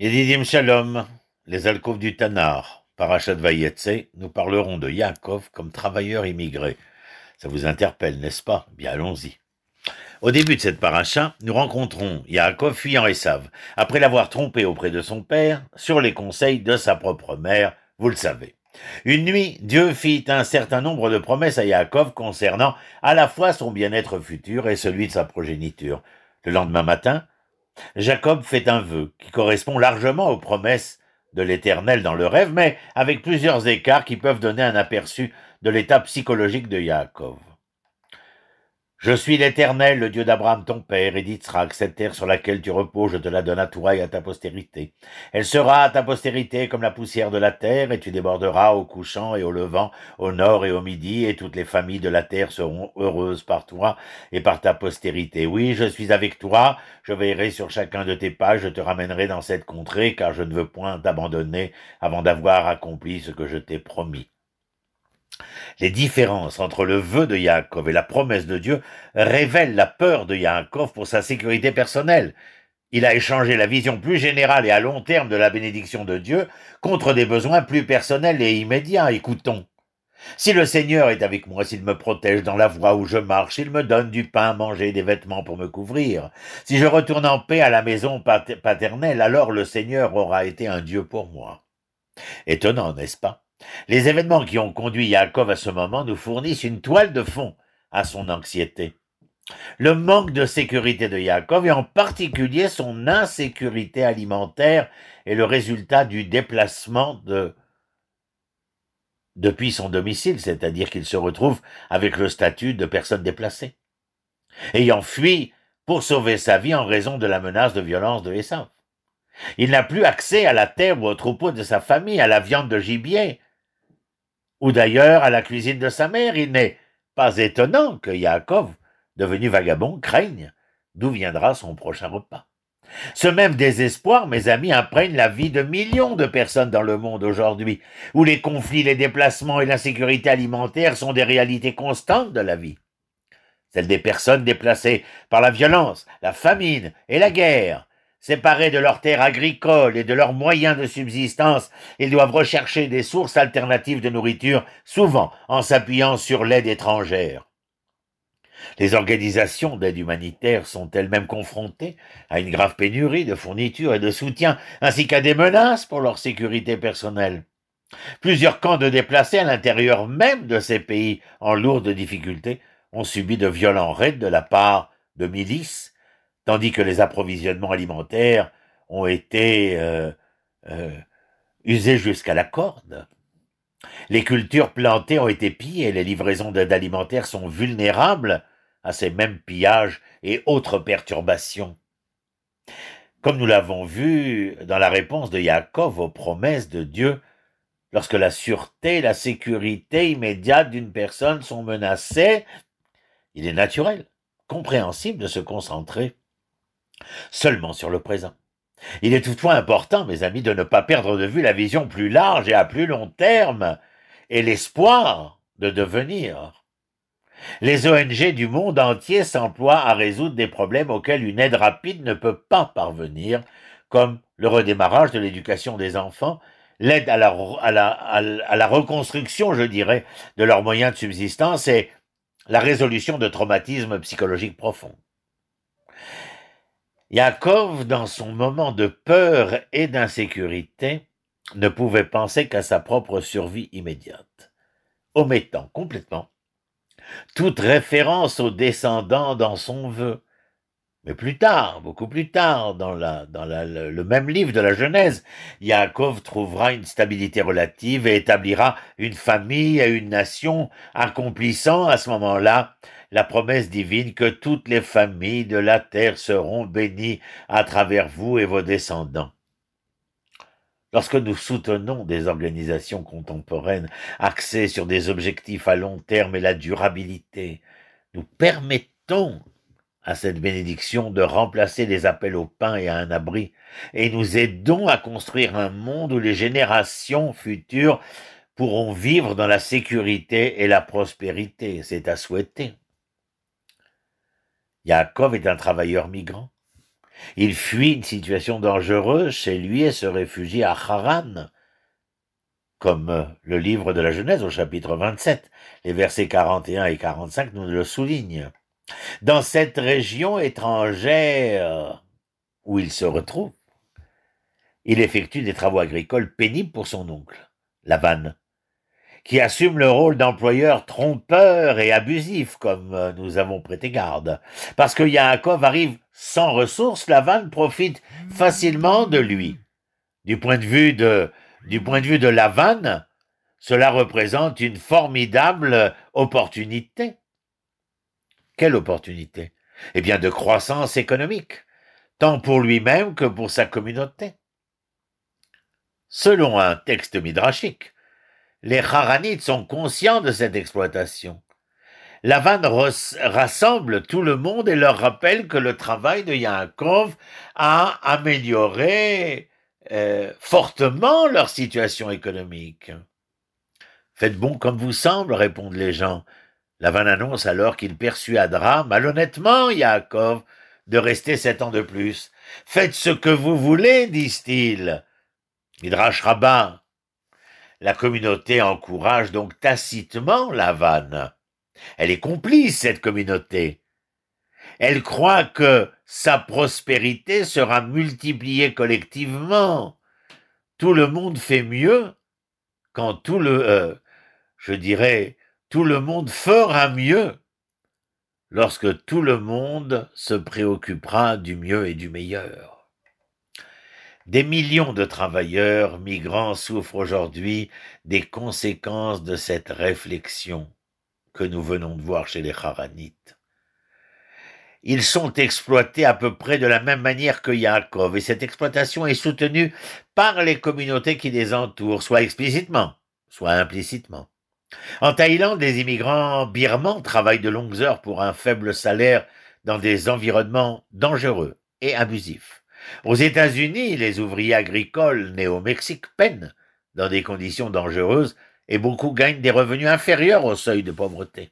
Yedidim Shalom, les alcôves du Tanar, Parashat Vayetse, nous parlerons de Yaakov comme travailleur immigré. Ça vous interpelle, n'est-ce pas? Bien, allons-y. Au début de cette paracha, nous rencontrons Yaakov fuyant Esav, après l'avoir trompé auprès de son père, sur les conseils de sa propre mère, vous le savez. Une nuit, Dieu fit un certain nombre de promesses à Yaakov concernant à la fois son bien-être futur et celui de sa progéniture. Le lendemain matin, Jacob fait un vœu qui correspond largement aux promesses de l'Éternel dans le rêve, mais avec plusieurs écarts qui peuvent donner un aperçu de l'état psychologique de Yaakov. Je suis l'Éternel, le Dieu d'Abraham ton père, et d'Itsrak, cette terre sur laquelle tu reposes, je te la donne à toi et à ta postérité. Elle sera à ta postérité comme la poussière de la terre, et tu déborderas au couchant et au levant, au nord et au midi, et toutes les familles de la terre seront heureuses par toi et par ta postérité. Oui, je suis avec toi, je veillerai sur chacun de tes pas, je te ramènerai dans cette contrée, car je ne veux point t'abandonner avant d'avoir accompli ce que je t'ai promis. Les différences entre le vœu de Yaakov et la promesse de Dieu révèlent la peur de Yaakov pour sa sécurité personnelle. Il a échangé la vision plus générale et à long terme de la bénédiction de Dieu contre des besoins plus personnels et immédiats. Écoutons. Si le Seigneur est avec moi, s'il me protège dans la voie où je marche, s'il me donne du pain à manger, des vêtements pour me couvrir, si je retourne en paix à la maison paternelle, alors le Seigneur aura été un Dieu pour moi. Étonnant, n'est-ce pas? Les événements qui ont conduit Yaakov à ce moment nous fournissent une toile de fond à son anxiété. Le manque de sécurité de Yaakov et en particulier son insécurité alimentaire est le résultat du déplacement depuis son domicile, c'est-à-dire qu'il se retrouve avec le statut de personne déplacée, ayant fui pour sauver sa vie en raison de la menace de violence de Esav. Il n'a plus accès à la terre ou au troupeau de sa famille, à la viande de gibier, ou d'ailleurs à la cuisine de sa mère. Il n'est pas étonnant que Yaakov, devenu vagabond, craigne d'où viendra son prochain repas. Ce même désespoir, mes amis, imprègne la vie de millions de personnes dans le monde aujourd'hui, où les conflits, les déplacements et l'insécurité alimentaire sont des réalités constantes de la vie. Celles des personnes déplacées par la violence, la famine et la guerre. Séparés de leurs terres agricoles et de leurs moyens de subsistance, ils doivent rechercher des sources alternatives de nourriture, souvent en s'appuyant sur l'aide étrangère. Les organisations d'aide humanitaire sont elles-mêmes confrontées à une grave pénurie de fournitures et de soutien, ainsi qu'à des menaces pour leur sécurité personnelle. Plusieurs camps de déplacés à l'intérieur même de ces pays en lourde difficulté ont subi de violents raids de la part de milices, tandis que les approvisionnements alimentaires ont été usés jusqu'à la corde. Les cultures plantées ont été pillées et les livraisons d'aide alimentaire sont vulnérables à ces mêmes pillages et autres perturbations. Comme nous l'avons vu dans la réponse de Yaakov aux promesses de Dieu, lorsque la sûreté, la sécurité immédiate d'une personne sont menacées, il est naturel, compréhensible de se concentrer seulement sur le présent. Il est toutefois important, mes amis, de ne pas perdre de vue la vision plus large et à plus long terme et l'espoir de devenir. Les ONG du monde entier s'emploient à résoudre des problèmes auxquels une aide rapide ne peut pas parvenir, comme le redémarrage de l'éducation des enfants, l'aide à la reconstruction, je dirais, de leurs moyens de subsistance et la résolution de traumatismes psychologiques profonds. Yaakov, dans son moment de peur et d'insécurité, ne pouvait penser qu'à sa propre survie immédiate, omettant complètement toute référence aux descendants dans son vœu. Mais plus tard, beaucoup plus tard, dans le même livre de la Genèse, Yaakov trouvera une stabilité relative et établira une famille et une nation, accomplissant à ce moment-là la promesse divine que toutes les familles de la terre seront bénies à travers vous et vos descendants. Lorsque nous soutenons des organisations contemporaines axées sur des objectifs à long terme et la durabilité, nous permettons à cette bénédiction de remplacer les appels au pain et à un abri, et nous aidons à construire un monde où les générations futures pourront vivre dans la sécurité et la prospérité. C'est à souhaiter. Yaakov est un travailleur migrant. Il fuit une situation dangereuse chez lui et se réfugie à Haran, comme le livre de la Genèse au chapitre 27. Les versets 41 et 45 nous le soulignent. Dans cette région étrangère où il se retrouve, il effectue des travaux agricoles pénibles pour son oncle, Lavan, qui assume le rôle d'employeur trompeur et abusif, comme nous avons prêté garde. Parce que Yaakov arrive sans ressources, Lavan profite facilement de lui. Du point de vue de Lavan, cela représente une formidable opportunité. Quelle opportunité? Eh bien, de croissance économique, tant pour lui-même que pour sa communauté. Selon un texte midrashique, les Haranites sont conscients de cette exploitation. Lavan rassemble tout le monde et leur rappelle que le travail de Yaakov a amélioré fortement leur situation économique. Faites bon comme vous semble, répondent les gens. Lavan annonce alors qu'il persuadera malhonnêtement Yaakov de rester 7 ans de plus. Faites ce que vous voulez, disent-ils. Midrash Rabbah. La communauté encourage donc tacitement Lavan. Elle est complice, cette communauté. Elle croit que sa prospérité sera multipliée collectivement. Tout le monde fait mieux quand tout le monde fera mieux lorsque tout le monde se préoccupera du mieux et du meilleur. Des millions de travailleurs migrants souffrent aujourd'hui des conséquences de cette réflexion que nous venons de voir chez les Haranites. Ils sont exploités à peu près de la même manière que Yaakov, et cette exploitation est soutenue par les communautés qui les entourent, soit explicitement, soit implicitement. En Thaïlande, les immigrants birmans travaillent de longues heures pour un faible salaire dans des environnements dangereux et abusifs. Aux États-Unis, les ouvriers agricoles nés au Mexique peinent dans des conditions dangereuses et beaucoup gagnent des revenus inférieurs au seuil de pauvreté.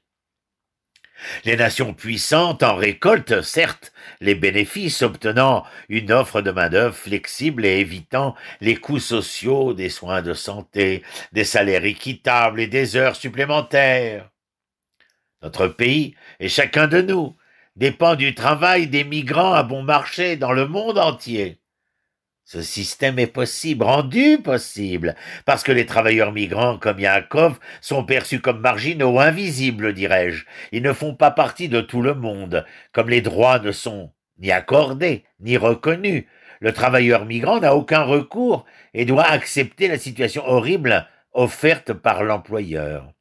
Les nations puissantes en récoltent, certes, les bénéfices, obtenant une offre de main-d'œuvre flexible et évitant les coûts sociaux des soins de santé, des salaires équitables et des heures supplémentaires. Notre pays, et chacun de nous, dépend du travail des migrants à bon marché dans le monde entier. Ce système est possible, rendu possible, parce que les travailleurs migrants comme Yaakov sont perçus comme marginaux, invisibles, dirais-je. Ils ne font pas partie de tout le monde, comme les droits ne sont ni accordés, ni reconnus. Le travailleur migrant n'a aucun recours et doit accepter la situation horrible offerte par l'employeur.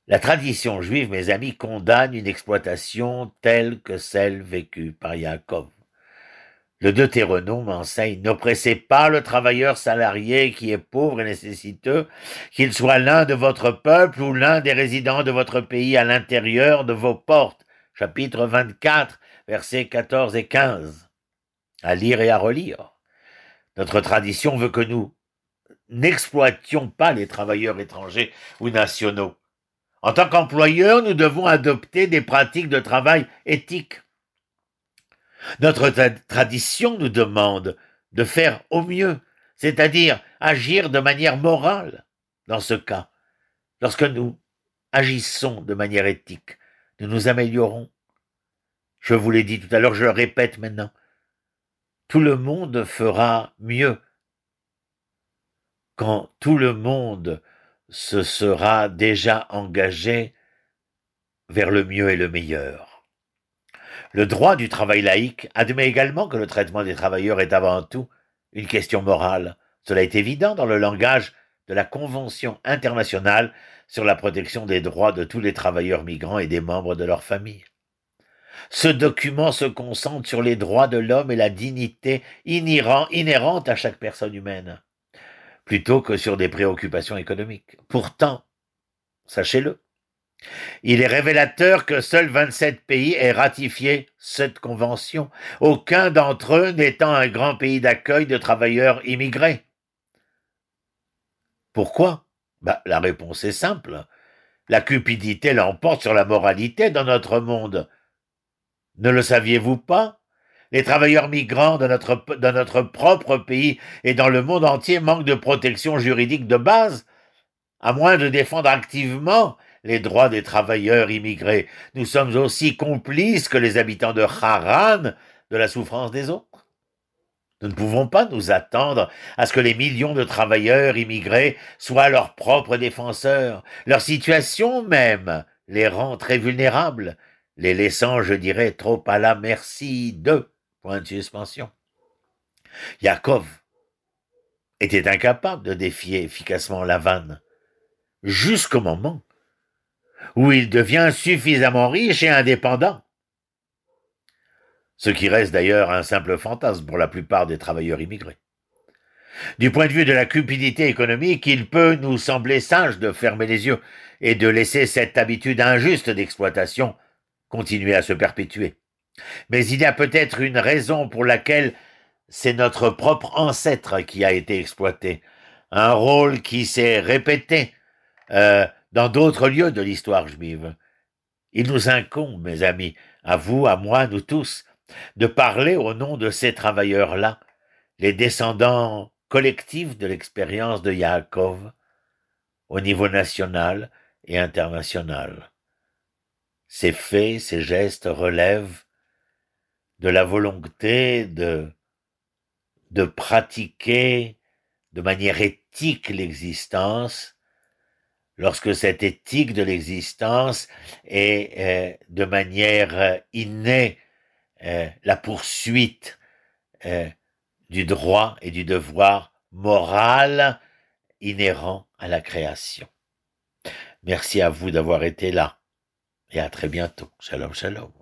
La tradition juive, mes amis, condamne une exploitation telle que celle vécue par Yaakov. Le Deutéronome enseigne: n'oppressez pas le travailleur salarié qui est pauvre et nécessiteux, qu'il soit l'un de votre peuple ou l'un des résidents de votre pays à l'intérieur de vos portes. Chapitre 24, versets 14 et 15. À lire et à relire. Notre tradition veut que nous n'exploitions pas les travailleurs étrangers ou nationaux. En tant qu'employeurs, nous devons adopter des pratiques de travail éthiques. Notre tradition nous demande de faire au mieux, c'est-à-dire agir de manière morale. Dans ce cas, lorsque nous agissons de manière éthique, nous nous améliorons. Je vous l'ai dit tout à l'heure, je le répète maintenant. Tout le monde fera mieux quand tout le monde se sera déjà engagé vers le mieux et le meilleur. Le droit du travail laïque admet également que le traitement des travailleurs est avant tout une question morale. Cela est évident dans le langage de la Convention internationale sur la protection des droits de tous les travailleurs migrants et des membres de leur famille. Ce document se concentre sur les droits de l'homme et la dignité inhérente à chaque personne humaine, plutôt que sur des préoccupations économiques. Pourtant, sachez-le, il est révélateur que seuls 27 pays aient ratifié cette convention, aucun d'entre eux n'étant un grand pays d'accueil de travailleurs immigrés. Pourquoi? La réponse est simple. La cupidité l'emporte sur la moralité dans notre monde. Ne le saviez-vous pas? Les travailleurs migrants de notre propre pays et dans le monde entier manquent de protection juridique de base, à moins de défendre activement les droits des travailleurs immigrés. Nous sommes aussi complices que les habitants de Haran de la souffrance des autres. Nous ne pouvons pas nous attendre à ce que les millions de travailleurs immigrés soient leurs propres défenseurs. Leur situation même les rend très vulnérables, les laissant, je dirais, trop à la merci d'eux. Point de suspension. Yaakov était incapable de défier efficacement Lavan, jusqu'au moment où il devient suffisamment riche et indépendant. Ce qui reste d'ailleurs un simple fantasme pour la plupart des travailleurs immigrés. Du point de vue de la cupidité économique, il peut nous sembler sage de fermer les yeux et de laisser cette habitude injuste d'exploitation continuer à se perpétuer. Mais il y a peut-être une raison pour laquelle c'est notre propre ancêtre qui a été exploité, un rôle qui s'est répété dans d'autres lieux de l'histoire juive. Il nous incombe, mes amis, à vous, à moi, nous tous, de parler au nom de ces travailleurs-là, les descendants collectifs de l'expérience de Yaakov, au niveau national et international. Ces faits, ces gestes relèvent de la volonté de pratiquer de manière éthique l'existence, lorsque cette éthique de l'existence est de manière innée la poursuite du droit et du devoir moral inhérent à la création. Merci à vous d'avoir été là et à très bientôt. Shalom, shalom.